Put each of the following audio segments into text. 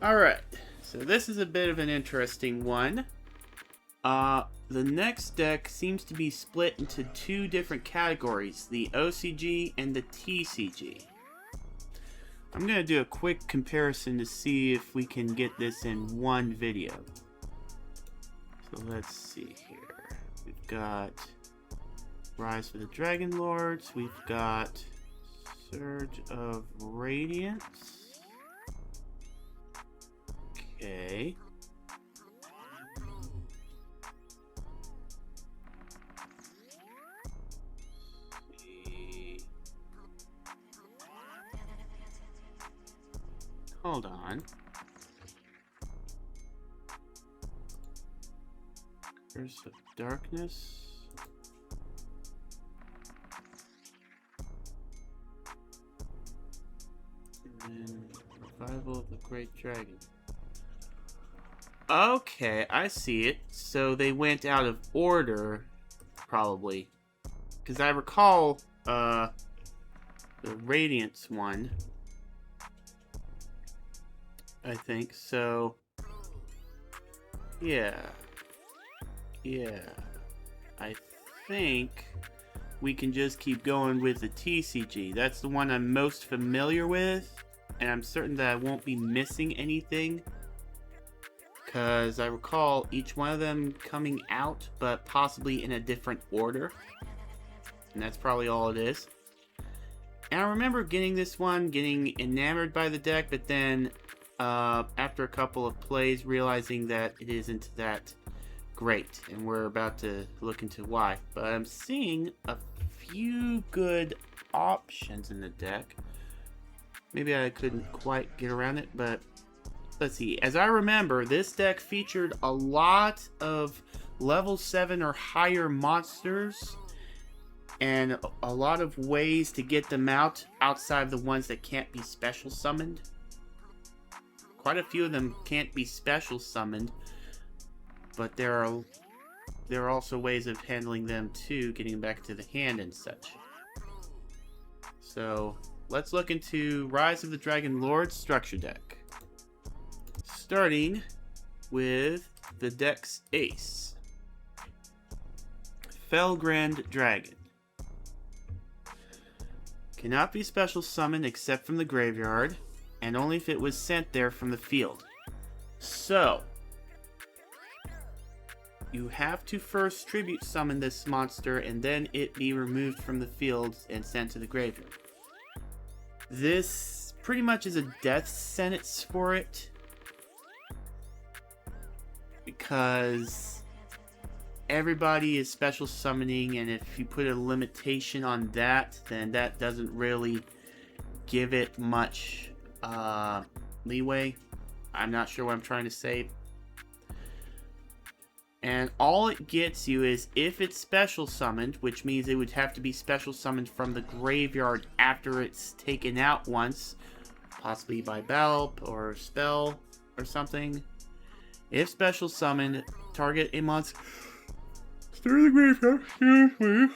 Alright, so this is a bit of an interesting one. The next deck seems to be split into two different categories, the OCG and the TCG. I'm going to do a quick comparison to see if we can get this in one video. So let's see here. We've got Rise of the Dragon Lords, we've got Surge of Radiance. Okay. Hold on. Curse of Darkness. And then Revival of the Great Dragon. Okay, I see it. So they went out of order, probably. Because I recall, the Radiance one. I think, so... Yeah. I think we can just keep going with the TCG. That's the one I'm most familiar with. And I'm certain that I won't be missing anything. Because I recall each one of them coming out, but possibly in a different order. And that's probably all it is. And I remember getting this one, getting enamored by the deck, but then after a couple of plays, realizing that it isn't that great. And we're about to look into why. But I'm seeing a few good options in the deck. Maybe I couldn't quite get around it, but... Let's see, as I remember, this deck featured a lot of level 7 or higher monsters and a lot of ways to get them out outside the ones that can't be special summoned. Quite a few of them can't be special summoned, but there are also ways of handling them too, getting them back to the hand and such. So, let's look into Rise of the Dragon Lord structure deck. Starting with the deck's ace, Felgrand Dragon. Cannot be special summoned except from the graveyard, and only if it was sent there from the field. So, you have to first tribute summon this monster and then it be removed from the field and sent to the graveyard. This pretty much is a death sentence for it, because everybody is special summoning, and if you put a limitation on that, then that doesn't really give it much leeway. I'm not sure what I'm trying to say. And all it gets you is if it's special summoned, which means it would have to be special summoned from the graveyard after it's taken out once, possibly by battle or spell or something. If special summoned, target a monster in the graveyard.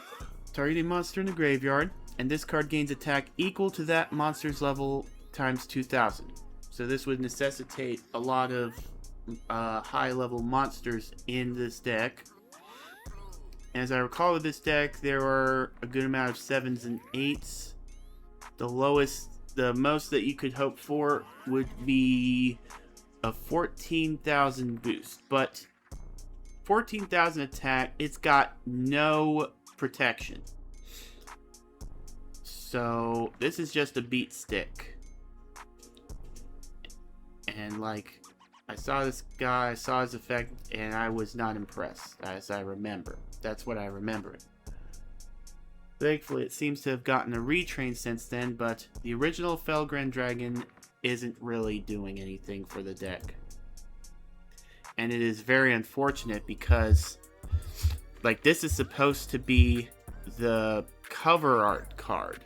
Target a monster in the graveyard, and this card gains attack equal to that monster's level times 2,000. So this would necessitate a lot of high-level monsters in this deck. As I recall with this deck, there are a good amount of 7s and 8s. The most that you could hope for would be a 14,000 boost, but 14,000 attack, it's got no protection. So this is just a beat stick. And like, I saw this guy, I saw his effect, and I was not impressed, as I remember. That's what I remember. Thankfully, it seems to have gotten a retrain since then, but the original Felgrand Dragon isn't really doing anything for the deck. And it is very unfortunate because, like, this is supposed to be the cover art card.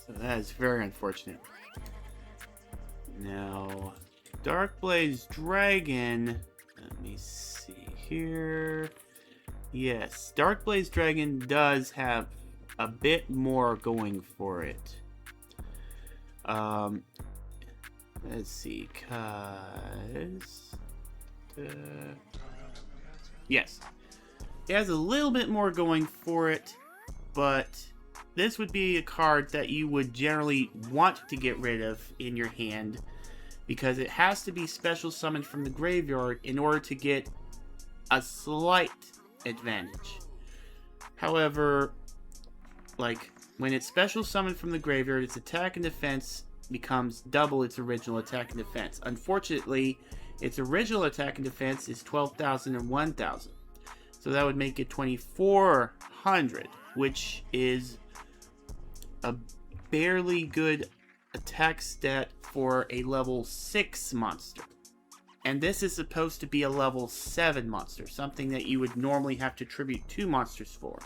So that is very unfortunate. Now, Darkblade's Dragon, let me see. here. Yes, Darkblaze Dragon does have a bit more going for it. Let's see, yes, it has a little bit more going for it, but this would be a card that you would generally want to get rid of in your hand because it has to be special summoned from the graveyard in order to get a slight advantage. However, like when it's special summoned from the graveyard, its attack and defense becomes double its original attack and defense. Unfortunately, its original attack and defense is 12,000 and 1,000. So that would make it 2,400, which is a barely good attack stat for a level 6 monster. And this is supposed to be a level 7 monster, something that you would normally have to tribute 2 monsters for.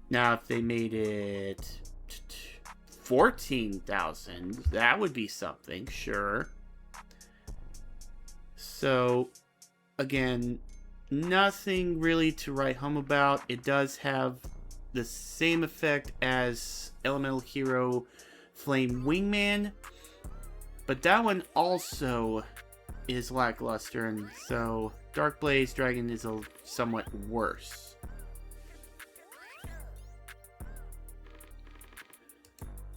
Now, if they made it 14,000, that would be something, sure. So, again, nothing really to write home about. It does have the same effect as Elemental Hero Flame Wingman, but that one also is lackluster, and so Darkblaze Dragon is somewhat worse.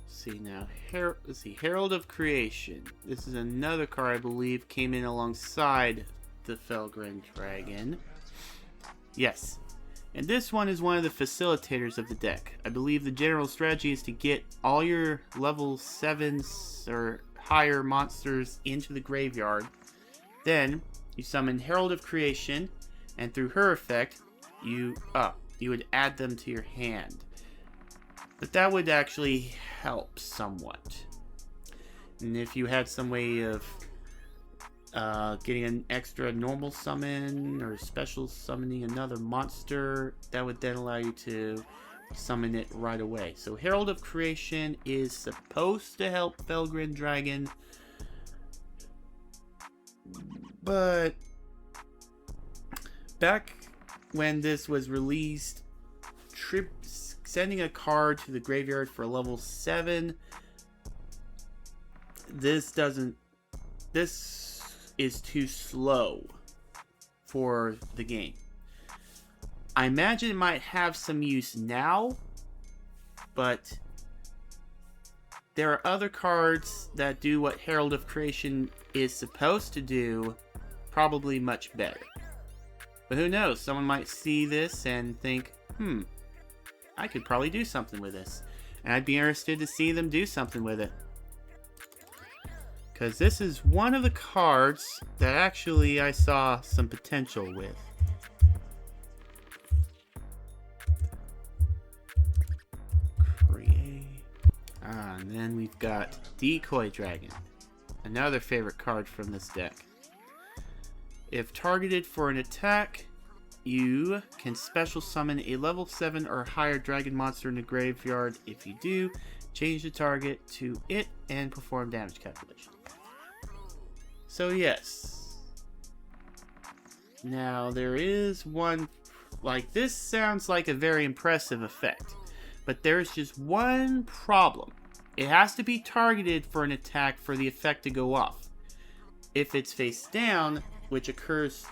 See now, let's see, Herald of Creation. This is another card I believe came in alongside the Felgren Dragon. Yes, and this one is one of the facilitators of the deck. I believe the general strategy is to get all your level 7s or higher monsters into the graveyard. Then you summon Herald of Creation, and through her effect, you would add them to your hand. But that would actually help somewhat. And if you had some way of getting an extra normal summon or special summoning another monster, that would then allow you to summon it right away. So Herald of Creation is supposed to help Felgren Dragon, but back when this was released, sending a card to the graveyard for level 7, this is too slow for the game. I imagine it might have some use now, but there are other cards that do what Herald of Creation is supposed to do, probably much better. But who knows, someone might see this and think, I could probably do something with this. And I'd be interested to see them do something with it. Because this is one of the cards that actually I saw some potential with. And then we've got Decoy Dragon. Another favorite card from this deck. If targeted for an attack, you can special summon a level 7 or higher dragon monster in the graveyard. If you do, change the target to it and perform damage calculation. So yes. Now there is one, like this sounds like a very impressive effect, but there's just one problem. It has to be targeted for an attack for the effect to go off. If it's face down, which occurs,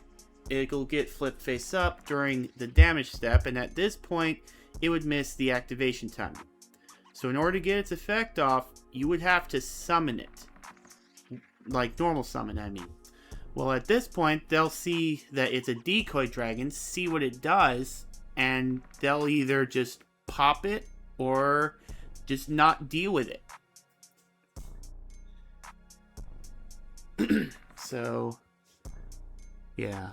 it'll get flipped face up during the damage step, and at this point, it would miss the activation time. So in order to get its effect off, you would have to summon it. Like normal summon, I mean. Well, at this point, they'll see that it's a decoy dragon, see what it does, and they'll either just pop it or just not deal with it. So, yeah.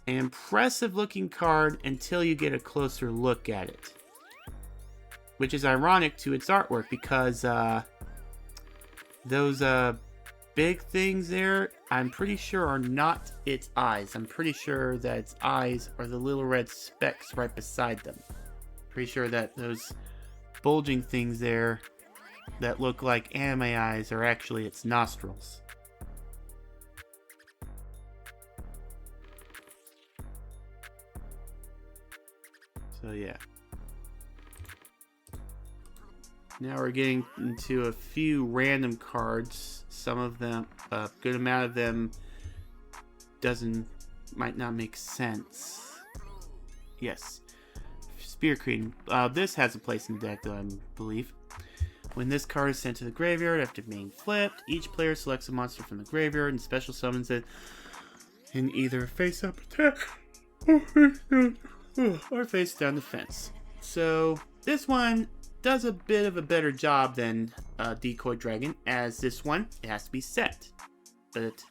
An impressive looking card until you get a closer look at it. Which is ironic to its artwork because those big things there, I'm pretty sure are not its eyes. I'm pretty sure that its eyes are the little red specks right beside them. Pretty sure that those bulging things there that look like anime eyes are actually its nostrils. So yeah. Now we're getting into a few random cards. Some of them, a good amount of them, might not make sense. Yes, Spear Queen. This has a place in the deck, I believe. When this card is sent to the graveyard after being flipped, each player selects a monster from the graveyard and special summons it in either face-up attack or face-down defense. So this one does a bit of a better job than Decoy Dragon, as this one, it has to be set. But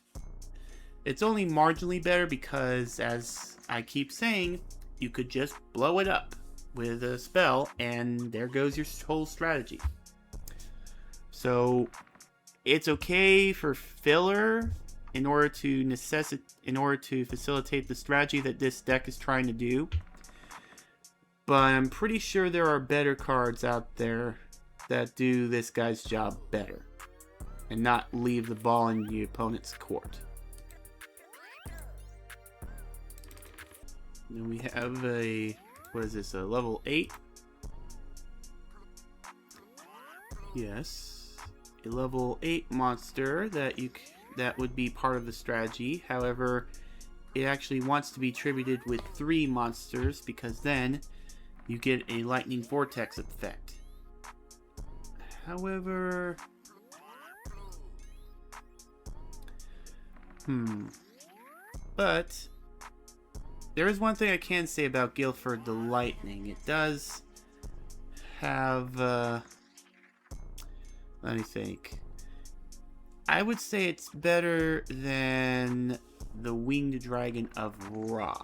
it's only marginally better because, as I keep saying, you could just blow it up with a spell and there goes your whole strategy. So it's okay for filler in order to facilitate the strategy that this deck is trying to do. But I'm pretty sure there are better cards out there that do this guy's job better and not leave the ball in the opponent's court. Then we have a, what is this, a level 8? Yes. A level 8 monster that would be part of the strategy. However, it actually wants to be tributed with 3 monsters because then you get a lightning vortex effect. However, but there is one thing I can say about Guildford the Lightning. It does have let me think. I would say it's better than the Winged Dragon of Ra.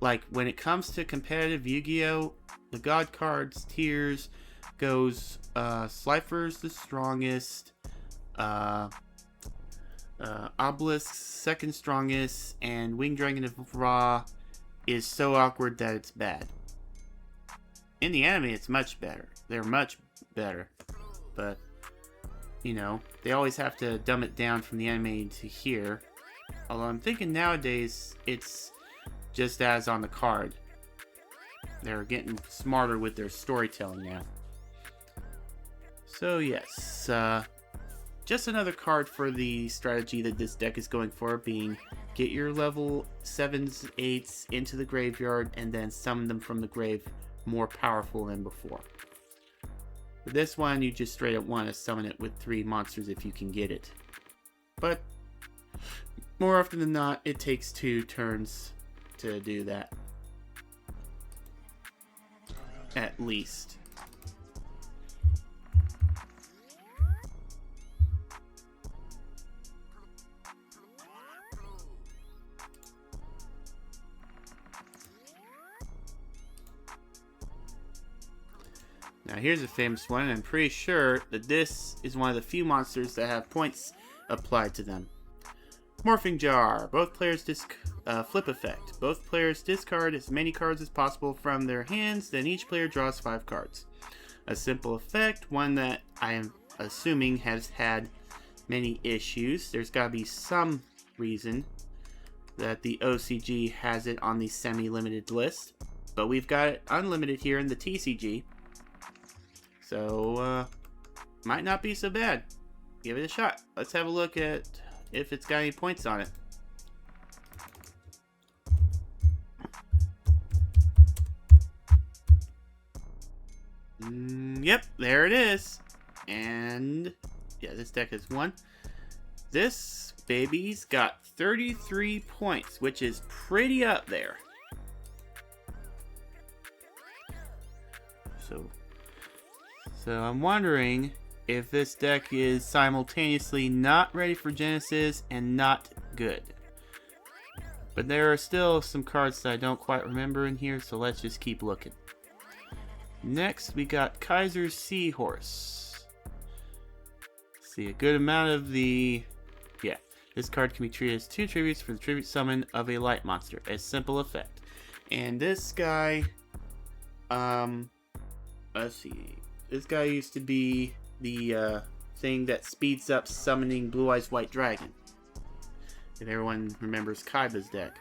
Like, when it comes to competitive Yu-Gi-Oh!, the God cards tiers goes Slifer's the strongest, Obelisk's second strongest, and Winged Dragon of Ra is so awkward that it's bad. In the anime, it's much better. They're much better. But, you know, they always have to dumb it down from the anime to here. Although I'm thinking nowadays, it's just as on the card. They're getting smarter with their storytelling now. So yes, just another card for the strategy that this deck is going for, being get your level 7s, 8s into the graveyard and then summon them from the grave more powerful than before. For this one, you just straight up want to summon it with 3 monsters if you can get it. But more often than not, it takes 2 turns to do that. At least. Now here's a famous one, and I'm pretty sure that this is one of the few monsters that have points applied to them. Morphing Jar. Both players flip effect. Both players discard as many cards as possible from their hands, then each player draws 5 cards. A simple effect, one that I am assuming has had many issues. There's got to be some reason that the OCG has it on the semi-limited list, but we've got it unlimited here in the TCG. So, might not be so bad. Give it a shot. Let's have a look at if it's got any points on it. Yep, there it is. And, yeah, this deck has 1. This baby's got 33 points, which is pretty up there. So I'm wondering if this deck is simultaneously not ready for Genesis and not good. But there are still some cards that I don't quite remember in here, so let's just keep looking. Next, we got Kaiser's Seahorse. See, a good amount of the... Yeah, this card can be treated as 2 tributes for the tribute summon of a light monster. A simple effect. And this guy... let's see... This guy used to be the thing that speeds up summoning Blue Eyes White Dragon. If everyone remembers Kaiba's deck.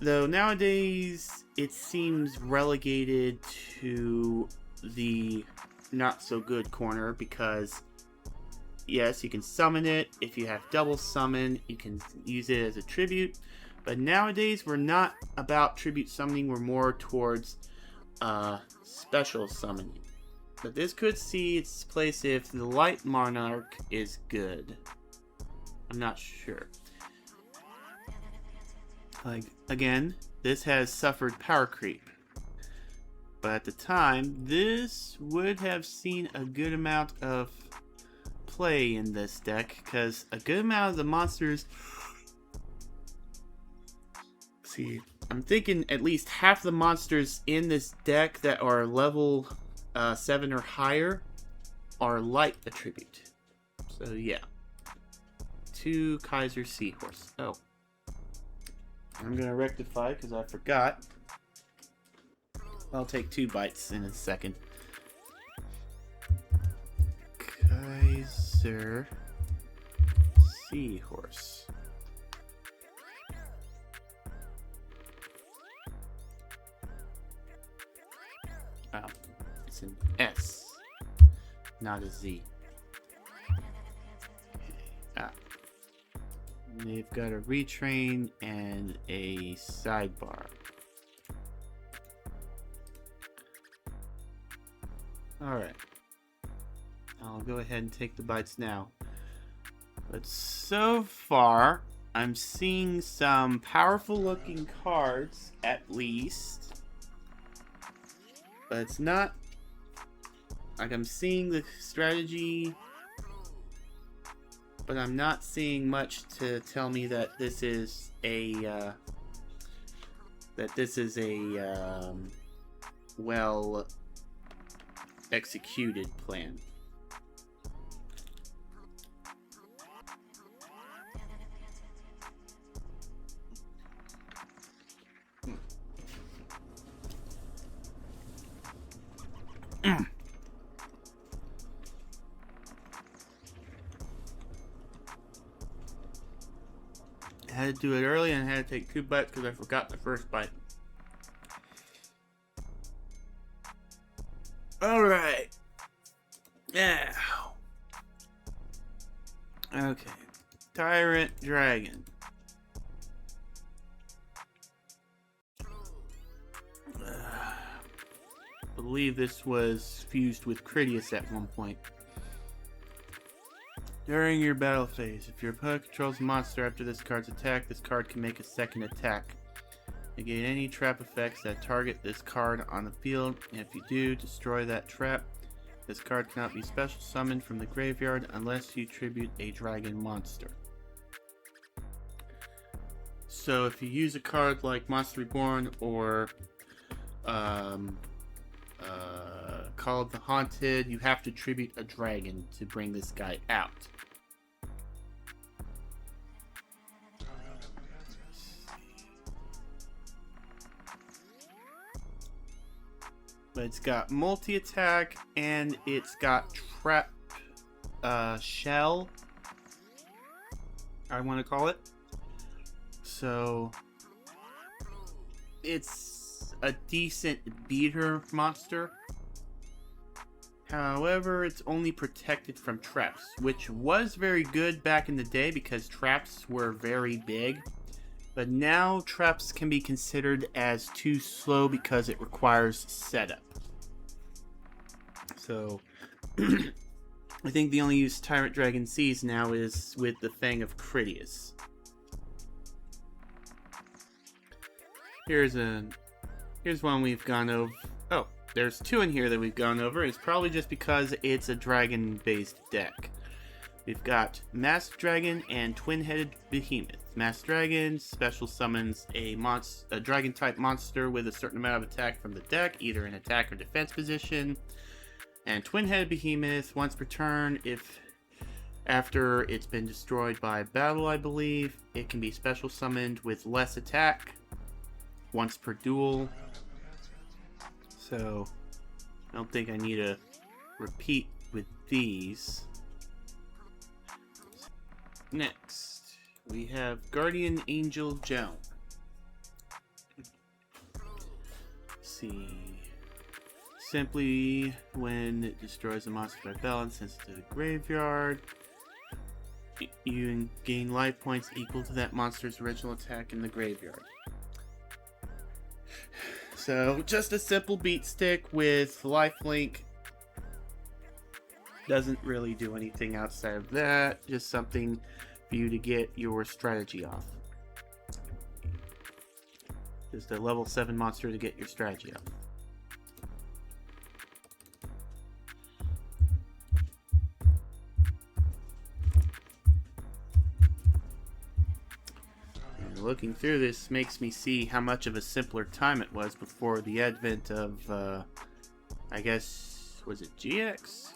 Though nowadays it seems relegated to the not so good corner because yes, you can summon it. If you have double summon, you can use it as a tribute. But nowadays we're not about tribute summoning, we're more towards special summoning. But this could see its place if the Light Monarch is good. I'm not sure. Like, again, this has suffered power creep. But at the time, this would have seen a good amount of play in this deck, because a good amount of the monsters... See, I'm thinking at least half the monsters in this deck that are level 7 or higher are light attribute. So yeah. 2 Kaiser Seahorse. Oh. I'm gonna rectify because I forgot. I'll take 2 bites in a second. Kaiser Seahorse. Oh, it's an S, not a Z. Ah. They've got a retrain and a sidebar. Alright. I'll go ahead and take the bites now. But so far, I'm seeing some powerful looking cards, at least. But it's not... Like, I'm seeing the strategy... But I'm not seeing much to tell me that this is a well executed plan. I had to do it early and I had to take 2 bites because I forgot the first bite. Alright. Yeah. Okay. Tyrant Dragon. I believe this was fused with Critias at one point. During your battle phase, if your opponent controls a monster after this card's attack, this card can make a second attack. Negate any trap effects that target this card on the field, and if you do, destroy that trap. This card cannot be special summoned from the graveyard unless you tribute a dragon monster. So if you use a card like Monster Reborn or Call of the Haunted, you have to tribute a dragon to bring this guy out. But it's got multi-attack and it's got trap shell, I want to call it. So it's a decent beater monster. However, it's only protected from traps, which was very good back in the day because traps were very big. But now traps can be considered as too slow because it requires setup. So I think the only use Tyrant Dragon sees now is with the Fang of Critias. Here's one we've gone over. Oh, there's 2 in here that we've gone over. It's probably just because it's a dragon-based deck. We've got Masked Dragon and Twin-Headed Behemoth. Masked Dragon special summons a dragon-type monster with a certain amount of attack from the deck, either in attack or defense position. And Twin-Headed Behemoth, once per turn, if after it's been destroyed by battle, I believe, it can be special summoned with less attack, once per duel. So, I don't think I need to repeat with these. Next, we have Guardian Angel Joan. see. Simply when it destroys a monster by battle and sends it to the graveyard, you gain life points equal to that monster's original attack in the graveyard. So, just a simple beat stick with lifelink. Doesn't really do anything outside of that. Just something for you to get your strategy off. Just a level 7 monster to get your strategy off. And looking through this makes me see how much of a simpler time it was before the advent of, I guess, was it GX?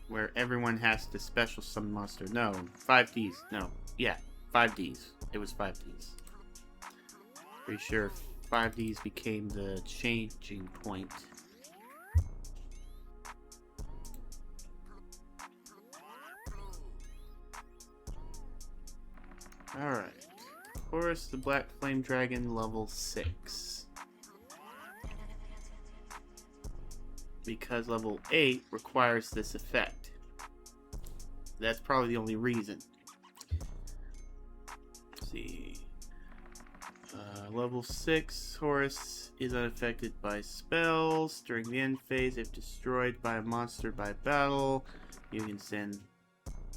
Where everyone has to special summon monster. No, 5Ds. No, yeah, 5Ds. It was 5Ds. Pretty sure 5Ds became the changing point. Alright. Horus the Black Flame Dragon, level 6. Because level 8 requires this effect. That's probably the only reason. Let's see. Level 6, Horus is unaffected by spells. During the end phase, if destroyed by a monster by battle, you can send...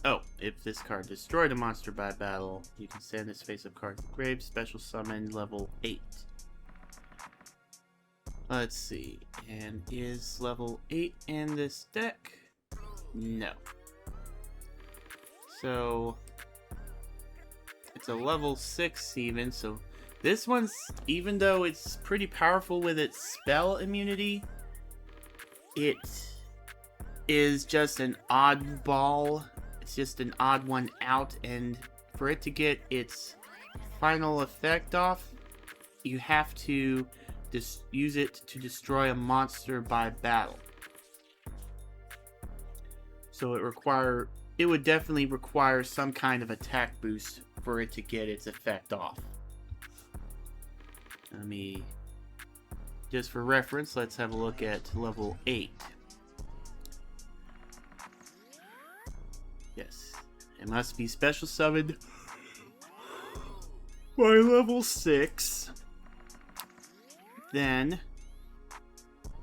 Oh, if this card destroyed a monster by battle, you can send this face-up card to the grave. Special summon, level 8. Let's see. And is level 8 in this deck? No. So, it's a level 6 even, so... This one's, even though it's pretty powerful with its spell immunity, it is just an oddball. It's just an odd one out, and for it to get its final effect off, you have to use it to destroy a monster by battle. So it would definitely require some kind of attack boost for it to get its effect off. Just for reference, let's have a look at level 8. Yes, it must be special summoned by level 6. Then,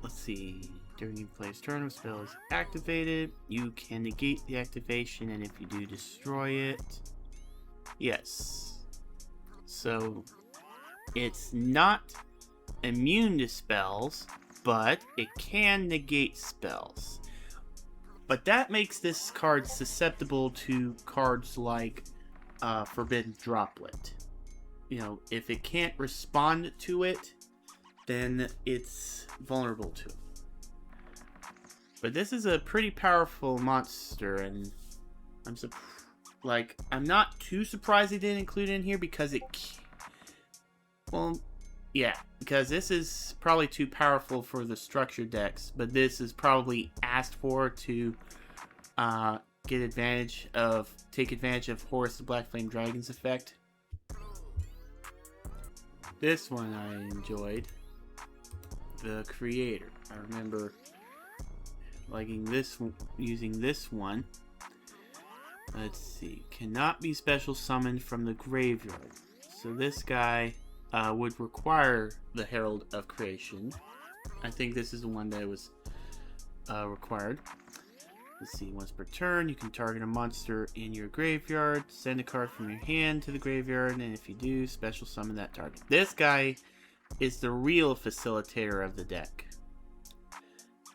let's see, during your player's turn, when spell is activated, you can negate the activation, and if you do, destroy it. Yes. So, it's not immune to spells, but it can negate spells. But that makes this card susceptible to cards like Forbidden Droplet. You know, if it can't respond to it, then it's vulnerable to it. But this is a pretty powerful monster, and I'm not too surprised they didn't include it in here because because this is probably too powerful for the structure decks, but this is probably asked for to take advantage of Horus the Black Flame Dragon's effect. This one I enjoyed. The Creator. I remember liking this one, using this one. Let's see. Cannot be special summoned from the graveyard. So this guy would require the Herald of Creation. I think this is the one that was required. Let's see, once per turn, you can target a monster in your graveyard, send a card from your hand to the graveyard, and if you do, special summon that target. This guy is the real facilitator of the deck.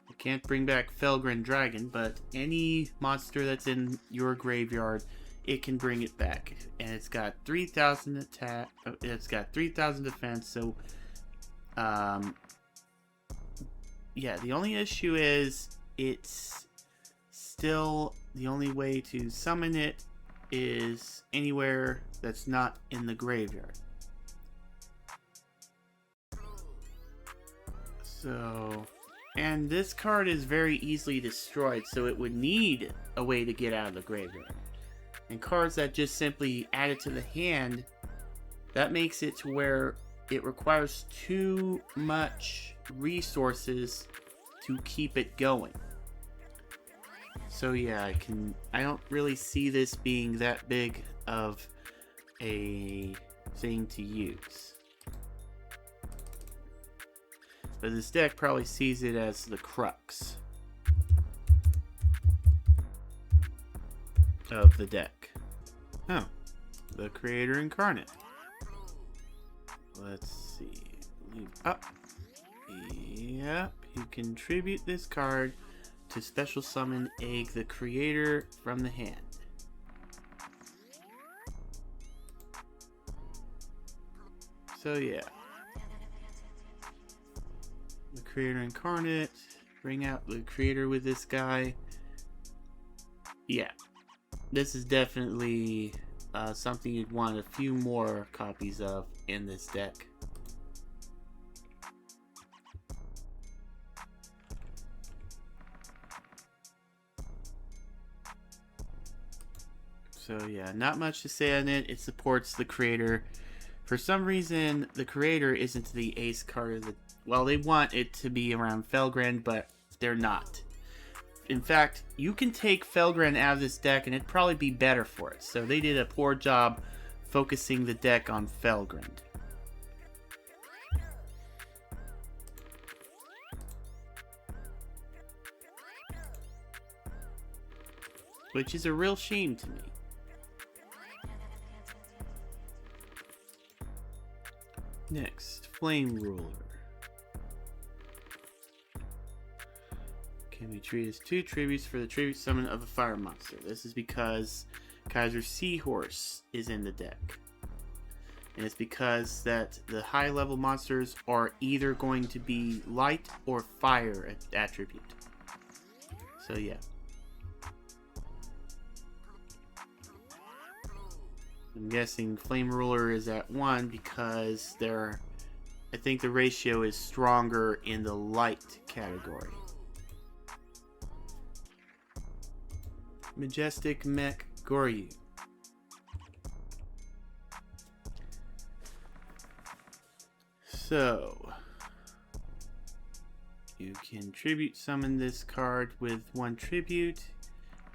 I can't bring back Felgrin Dragon, but any monster that's in your graveyard, it can bring it back, and it's got 3,000 attack. It's got 3,000 defense. So, yeah. The only issue is it's still the only way to summon it is anywhere that's not in the graveyard. So, and this card is very easily destroyed, so it would need a way to get out of the graveyard. And cards that just simply add it to the hand, that makes it to where it requires too much resources to keep it going. So yeah, I don't really see this being that big of a thing to use. But this deck probably sees it as the crux of the deck. Oh, the Creator Incarnate. Let's see. Leave up. Yep, you contribute this card to special summon Egg the Creator from the hand. So yeah. The Creator Incarnate. Bring out the Creator with this guy. Yeah. This is definitely something you'd want a few more copies of in this deck. So yeah, not much to say on it. It supports the Creator. For some reason, the Creator isn't the ace card of the... Well, they want it to be around Felgrand, but they're not. In fact, you can take Felgrand out of this deck and it'd probably be better for it. So they did a poor job focusing the deck on Felgrand. Which is a real shame to me. Next, Flame Ruler. Can be treated as 2 tributes for the tribute summon of a fire monster. This is because Kaiser Seahorse is in the deck. And it's because that the high level monsters are either going to be light or fire attribute. So yeah. I'm guessing Flame Ruler is at 1 because I think the ratio is stronger in the light category. Majestic Mech Goryu. So, you can tribute summon this card with 1 tribute.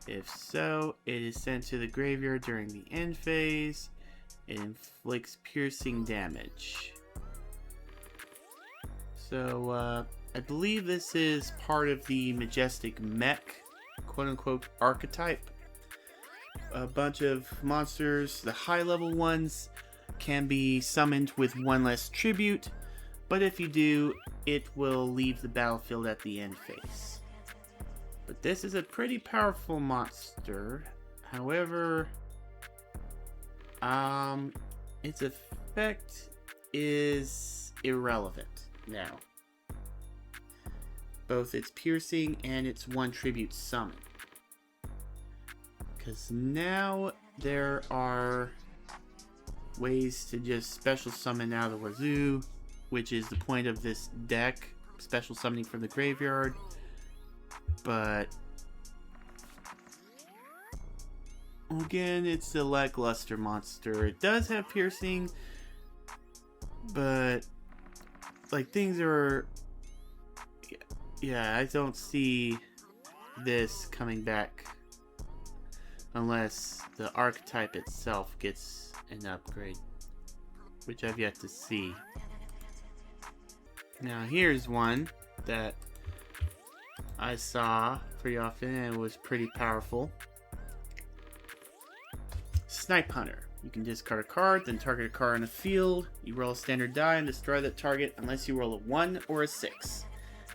If so, it is sent to the graveyard during the end phase. It inflicts piercing damage. So, I believe this is part of the Majestic Mech, quote-unquote, archetype. A bunch of monsters, the high-level ones, can be summoned with 1 less tribute, but if you do, it will leave the battlefield at the end phase. But this is a pretty powerful monster. However, its effect is irrelevant now. Both its piercing and its 1 tribute summon. Because now there are ways to just special summon out of the wazoo, which is the point of this deck, special summoning from the graveyard. But again, it's a lackluster monster. It does have piercing, but like things are, yeah, I don't see this coming back unless the archetype itself gets an upgrade, which I've yet to see. Now here's one that I saw pretty often and it was pretty powerful. Snipe Hunter. You can discard a card, then target a card in the field. You roll a standard die and destroy that target unless you roll a 1 or a 6.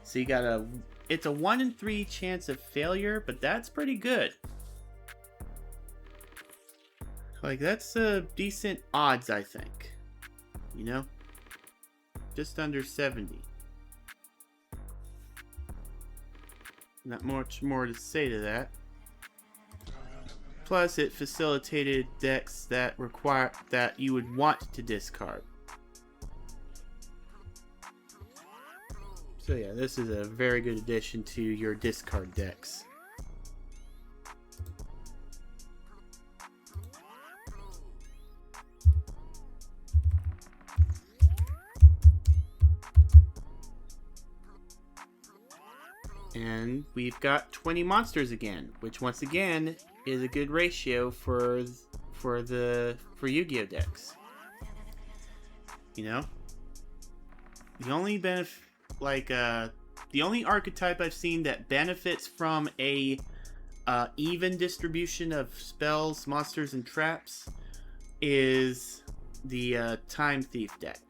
So you got it's a 1 in 3 chance of failure, but that's pretty good. Like, that's a decent odds, I think. You know? Just under 70. Not much more to say to that. Plus, it facilitated decks that you would want to discard. So yeah, this is a very good addition to your discard decks. And we've got 20 monsters again, which once again is a good ratio for Yu-Gi-Oh decks. You know, the only the only archetype I've seen that benefits from a even distribution of spells, monsters, and traps is the Time Thief deck.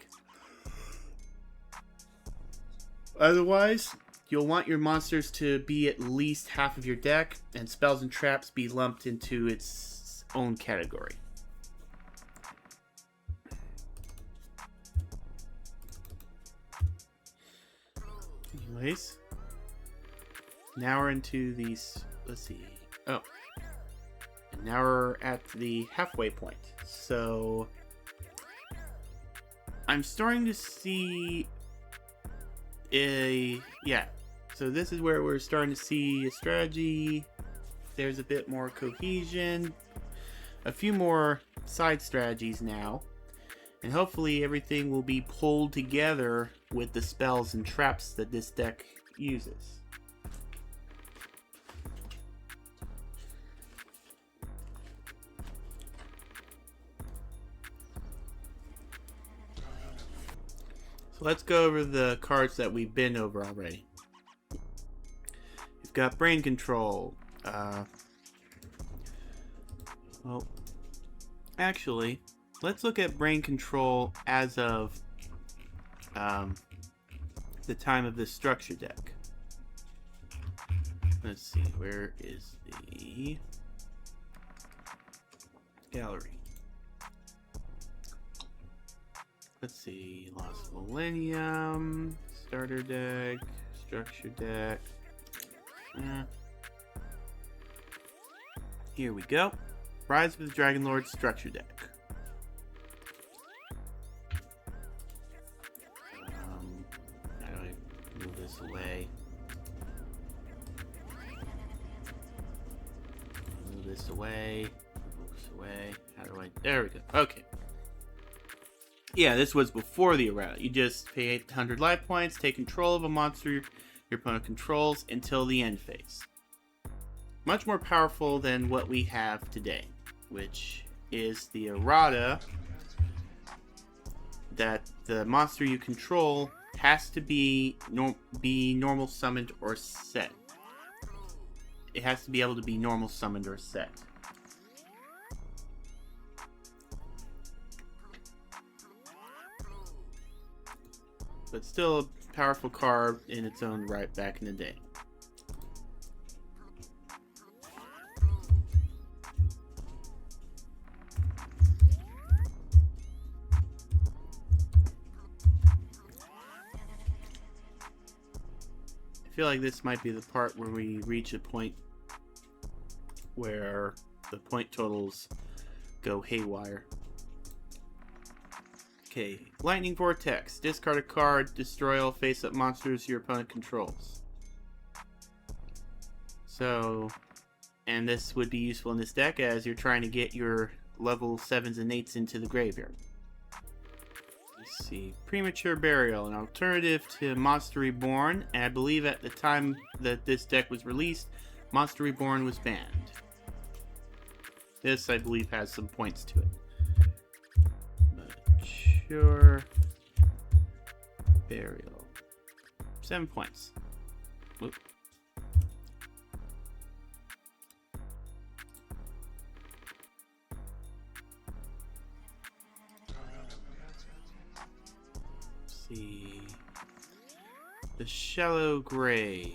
Otherwise, you'll want your monsters to be at least half of your deck, and spells and traps be lumped into its own category. Anyways, now we're into these. Let's see. Oh, and now we're at the halfway point. So I'm starting to see so this is where we're starting to see a strategy. There's a bit more cohesion, a few more side strategies now, and hopefully everything will be pulled together with the spells and traps that this deck uses. So let's go over the cards that we've been over already. We've got Brain Control. Well, actually, let's look at Brain Control as of the time of this structure deck. Let's see, where is the gallery? Let's see, Lost Millennium, Starter Deck, Structure Deck. Here we go. Rise of the Dragon Lord Structure Deck. How do I move this away? Move this away. Move this away. How do I... There we go. Okay. Yeah, this was before the errata. You just pay 800 life points, take control of a monster your opponent controls until the end phase. Much more powerful than what we have today, which is the errata that the monster you control has to be normal summoned or set. It has to be able to be normal summoned or set. But still a powerful card in its own right back in the day. I feel like this might be the part where we reach a point where the point totals go haywire. Okay, Lightning Vortex. Discard a card, destroy all face-up monsters your opponent controls. So, and this would be useful in this deck as you're trying to get your level 7s and 8s into the graveyard. Let's see. Premature Burial, an alternative to Monster Reborn, and I believe at the time that this deck was released, Monster Reborn was banned. This, I believe, has some points to it. Mature Burial. 7 points. Oop. See, the Shallow Grave.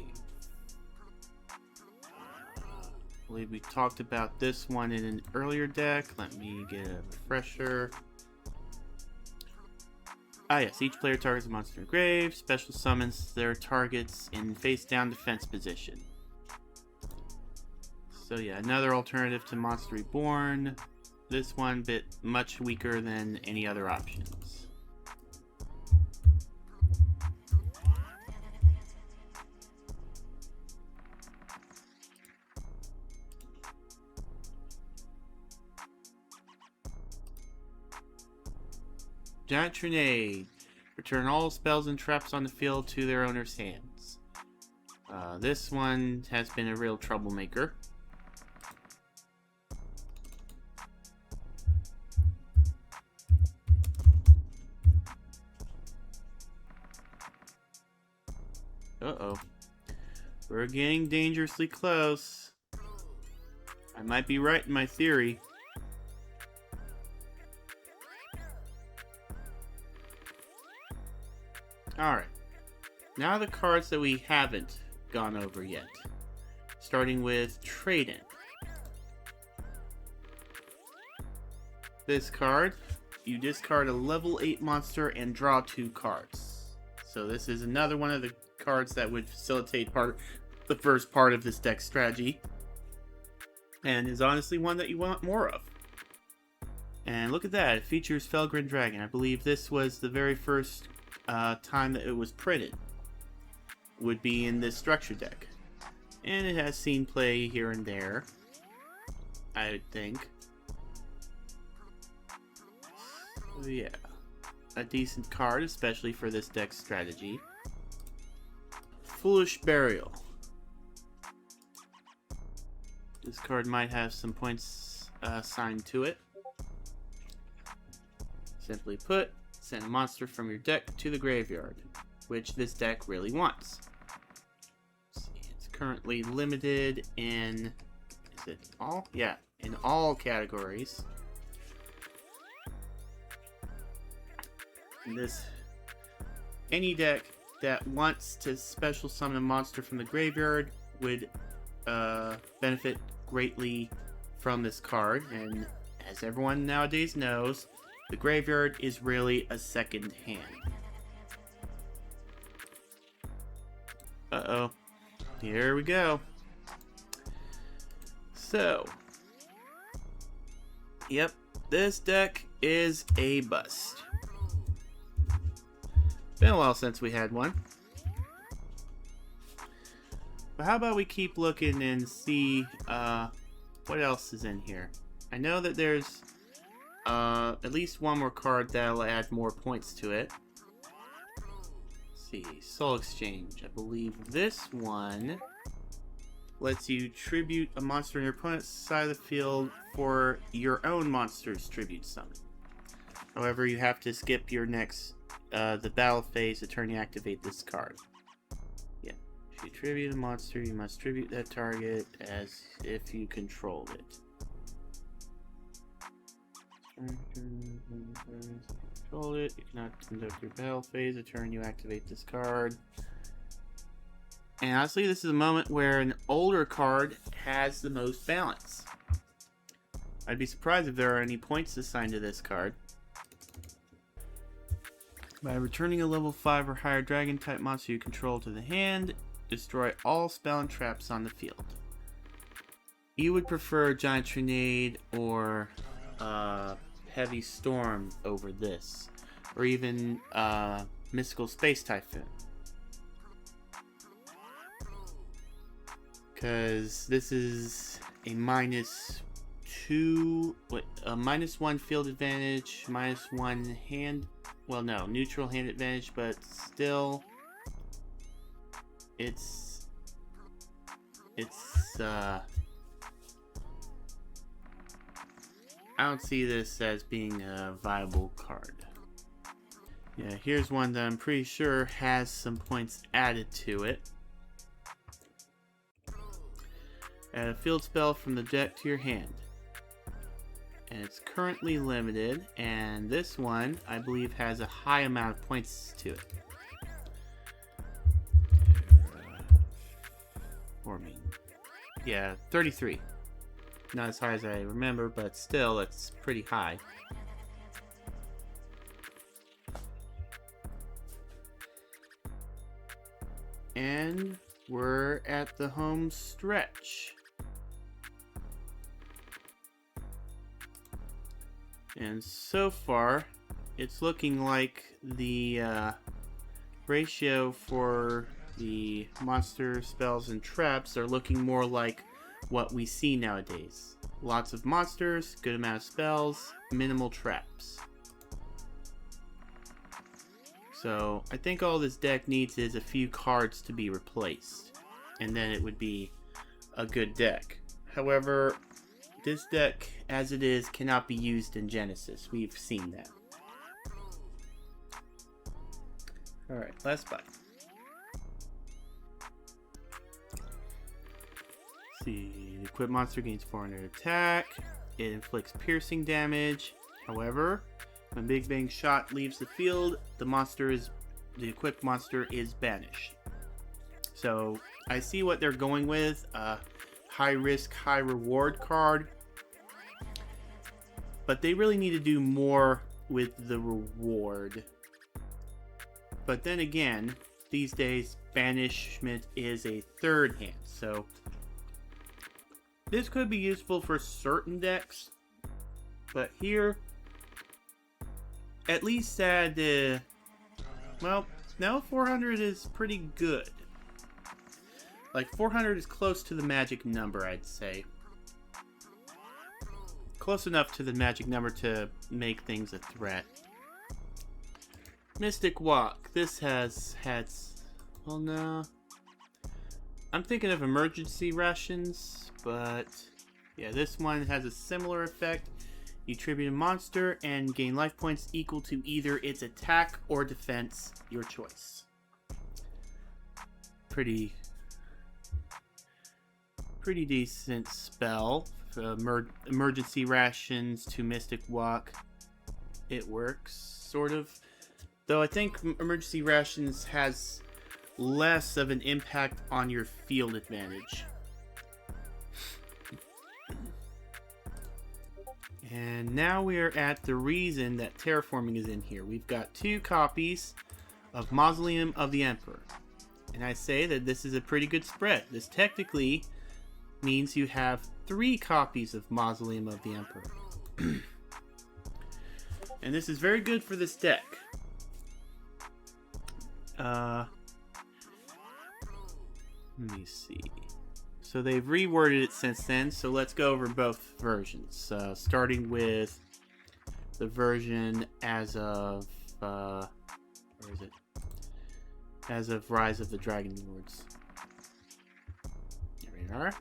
I believe we talked about this one in an earlier deck. Let me get a refresher. Ah yes, each player targets a monster in grave. Special summons their targets in face down defense position. So yeah, another alternative to Monster Reborn. This one bit much weaker than any other options. Giant Trinade. Return all spells and traps on the field to their owner's hands. This one has been a real troublemaker. Uh-oh. We're getting dangerously close. I might be right in my theory. Alright. Now the cards that we haven't gone over yet. Starting with Trade-In. This card, you discard a level 8 monster and draw 2 cards. So this is another one of the cards that would facilitate the first part of this deck strategy. And is honestly one that you want more of. And look at that, it features Felgrin Dragon. I believe this was the very first time that it was printed. Would be in this structure deck. And it has seen play here and there, I would think. So yeah, a decent card, especially for this deck strategy. Foolish Burial. This card might have some points assigned to it. Simply put, send a monster from your deck to the graveyard, which this deck really wants. Let's see, it's currently limited in, is it all? Yeah, in all categories. And any deck that wants to special summon a monster from the graveyard would benefit greatly from this card. And as everyone nowadays knows, the graveyard is really a second hand. Uh-oh. Here we go. So, yep, this deck is a bust. Been a while since we had one. But how about we keep looking and see what else is in here. I know that there's at least one more card that'll add more points to it. Let's see, Soul Exchange. I believe this one lets you tribute a monster on your opponent's side of the field for your own monster's tribute summon. However, you have to skip your next the battle phase to turn you activate this card. Yeah, if you tribute a monster, you must tribute that target as if you controlled it. Control it. You cannot conduct your battle phase. A turn you activate this card. And honestly, this is a moment where an older card has the most balance. I'd be surprised if there are any points assigned to this card. By returning a level 5 or higher dragon type monster you control to the hand, destroy all spell and traps on the field. You would prefer Giant Trinade or Heavy Storm over this, or even Mystical Space Typhoon, because this is a -1 field advantage, -1 hand, well, no, neutral hand advantage, but still it's I don't see this as being a viable card. Yeah, here's one that I'm pretty sure has some points added to it. Add a field spell from the deck to your hand. And it's currently limited, and this one, I believe, has a high amount of points to it. Yeah, 33. Not as high as I remember, but still, it's pretty high. And we're at the home stretch. And so far, it's looking like the ratio for the monster spells and traps are looking more like what we see nowadays. Lots of monsters, good amount of spells, minimal traps. So I think all this deck needs is a few cards to be replaced. and then it would be a good deck. However, this deck, as it is, cannot be used in Genesys. We've seen that. Alright, last buy. See, the equipped monster gains 400 attack. It inflicts piercing damage. However, when Big Bang Shot leaves the field, the equipped monster is banished. So I see what they're going with. High risk, high reward card. But they really need to do more with the reward. But then again, these days, banishment is a third hand. So this could be useful for certain decks. But here, at least add, well, now 400 is pretty good. Like, 400 is close to the magic number, I'd say. Close enough to the magic number to make things a threat. Mystic Walk. This has had... Well, no. I'm thinking of emergency rations, but... Yeah, this one has a similar effect. You tribute a monster and gain life points equal to either its attack or defense, your choice. Pretty decent spell. Emergency rations to Mystic Walk. It works, sort of. Though I think emergency rations has less of an impact on your field advantage. And now we are at the reason that terraforming is in here. We've got 2 copies of Mausoleum of the Emperor. And I say that this is a pretty good spread. This technically means you have 3 copies of Mausoleum of the Emperor. And this is very good for this deck. Let me see. So they've reworded it since then, so let's go over both versions. Starting with the version as of... where is it? As of Rise of the Dragon Lords. There we are.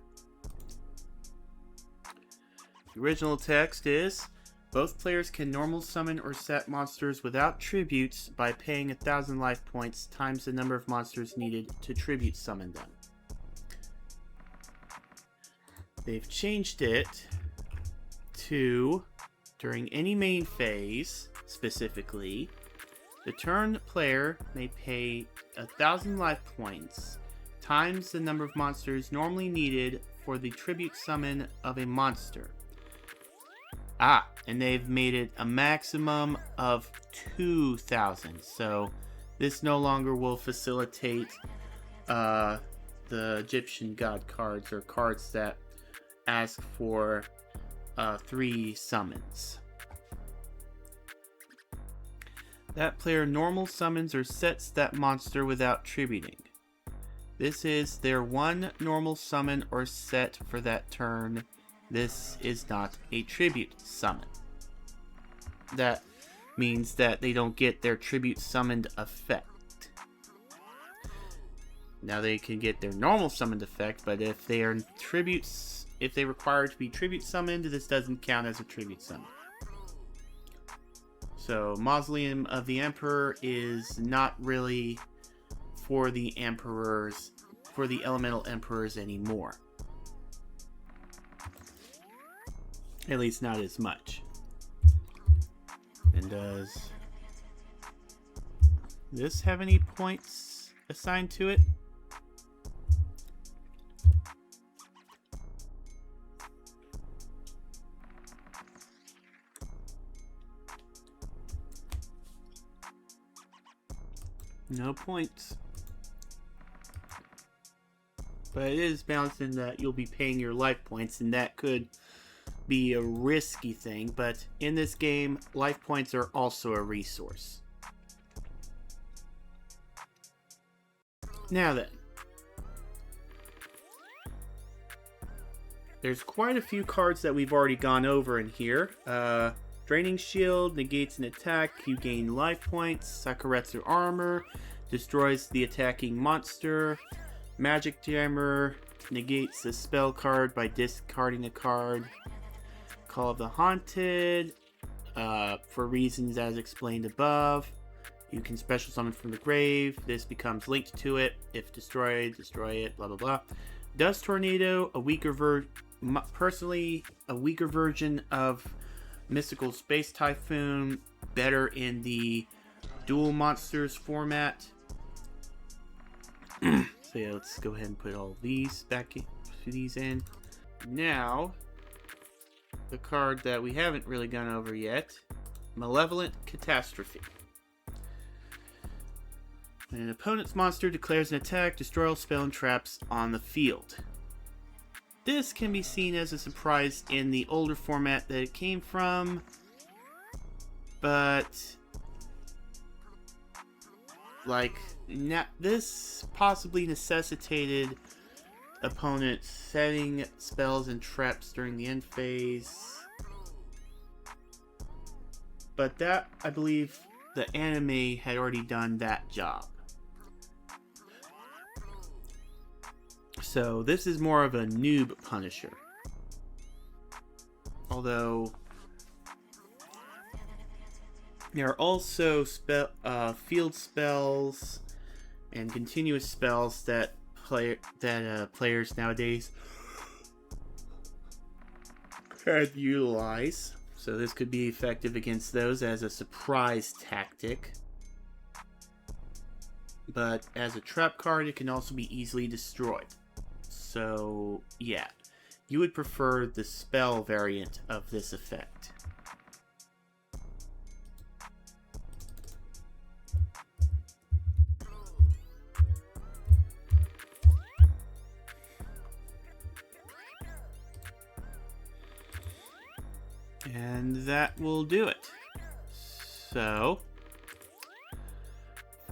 The original text is, both players can normal summon or set monsters without tributes by paying 1,000 life points times the number of monsters needed to tribute summon them. They've changed it to, during any main phase, specifically, the turn player may pay 1,000 life points times the number of monsters normally needed for the tribute summon of a monster. And they've made it a maximum of 2,000. So this no longer will facilitate the Egyptian god cards or cards that ask for 3 summons. That player normal summons or sets that monster without tributing. This is their 1 normal summon or set for that turn. This is not a tribute summon. That means that they don't get their tribute summoned effect. Now they can get their normal summoned effect, but if they are tributes, if they require to be tribute summoned, this doesn't count as a tribute summon. So Mausoleum of the Emperor is not really for the emperors, for the elemental emperors anymore. At least not as much. And does this have any points assigned to it? No points. But it is balanced in that you'll be paying your life points, and that could be a risky thing, but in this game, life points are also a resource. Now then, there's quite a few cards that we've already gone over in here. Draining Shield negates an attack, you gain life points. Sakuretsu Armor destroys the attacking monster. Magic Jammer negates the spell card by discarding a card. Call of the Haunted, for reasons as explained above. You can special summon from the grave. This becomes linked to it. If destroyed, destroy it, blah, blah, blah. Dust Tornado, personally, a weaker version of Mystical Space Typhoon. Better in the dual monsters format. So yeah, let's go ahead and put all these back in. Now, the card that we haven't really gone over yet, Malevolent Catastrophe. When an opponent's monster declares an attack, destroy all spell and traps on the field. This can be seen as a surprise in the older format that it came from, but like this possibly necessitated opponents setting spells and traps during the end phase. But that, I believe, the anime had already done that job. So this is more of a noob Punisher. Although there are also field spells and continuous spells that players nowadays can utilize. So this could be effective against those as a surprise tactic. But as a trap card, it can also be easily destroyed. So yeah, you would prefer the spell variant of this effect. And that will do it. So,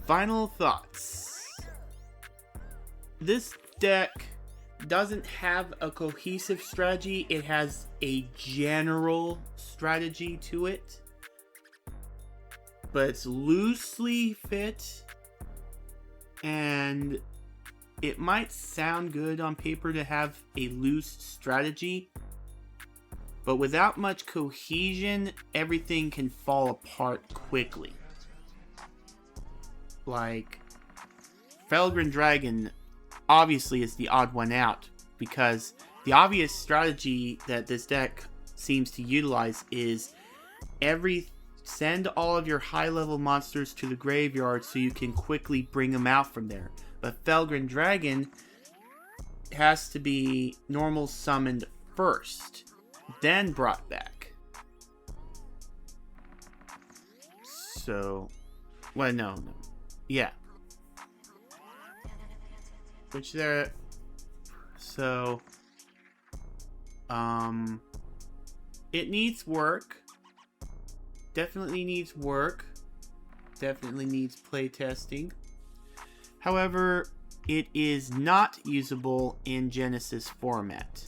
final thoughts. This deck doesn't have a cohesive strategy. It has a general strategy to it, but it's loosely fit, and it might sound good on paper to have a loose strategy, but without much cohesion, everything can fall apart quickly. Like, Felgren Dragon obviously is the odd one out, because the obvious strategy that this deck seems to utilize is send all of your high level monsters to the graveyard so you can quickly bring them out from there. But Felgren Dragon has to be normal summoned first, then brought back. So, well, no. Yeah. Which there, so, it needs work. Definitely needs work. Definitely needs play testing. However, it is not usable in Genesys format.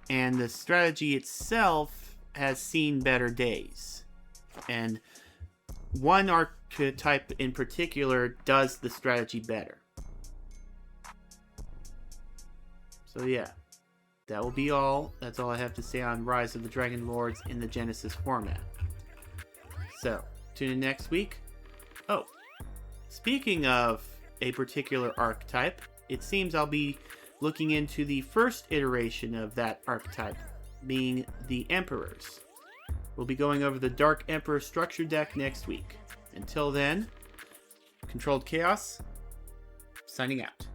And the strategy itself has seen better days. And one archetype in particular does the strategy better. So yeah, that will be all. That's all I have to say on Rise of the Dragon Lords in the Genesys format. So, tune in next week. Oh, speaking of a particular archetype, it seems I'll be looking into the first iteration of that archetype, being the Emperors. We'll be going over the Dark Emperor structure deck next week. Until then, Controlled Chaos, signing out.